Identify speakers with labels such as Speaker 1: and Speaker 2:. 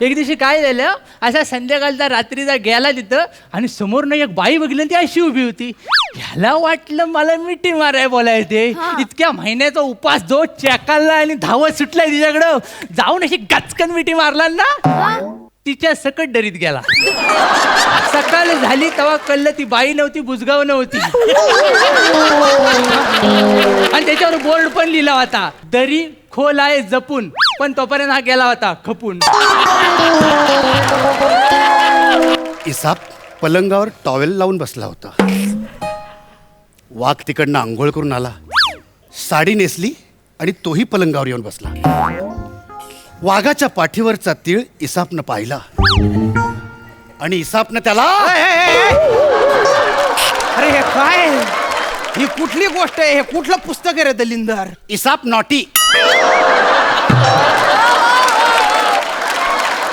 Speaker 1: एक दिवशी काय झालं, असा संध्याकाळचा रात्रीचा गेला तिथं आणि समोरनं एक बाई बघितली ती अशी उभी होती. ह्याला वाटलं मला मिठी माराय बोलायचे. इतक्या महिन्याचा उपास जो चेकालला आणि धावत सुटलाय तिच्याकडं, जाऊन अशी गचकन मिठी मारला ना, तिच्या सकट डरीत गेला. सकाळ झाली तेव्हा कळलं ती बाई नव्हती, बुजगाव नव्हती. आणि त्याच्यावर बोर्ड पण लिहिला होता, दरी खोल आहे जपून, पण तोपर्यंत हा गेला होता खपून.
Speaker 2: इसाप पलंगावर टॉवेल लावून बसला होता. वाघ तिकडनं आंघोळ करून आला, साडी नेसली आणि तोही पलंगावर येऊन बसला. वाघाच्या पाठीवरचा तीळ इसापनं पाहिला आणि इसापनं त्याला
Speaker 3: अरे हे काय, ही कुठली गोष्ट आहे? हे कुठलं पुस्तक आहे रे दलिंदर?
Speaker 2: इसाप नॉटी.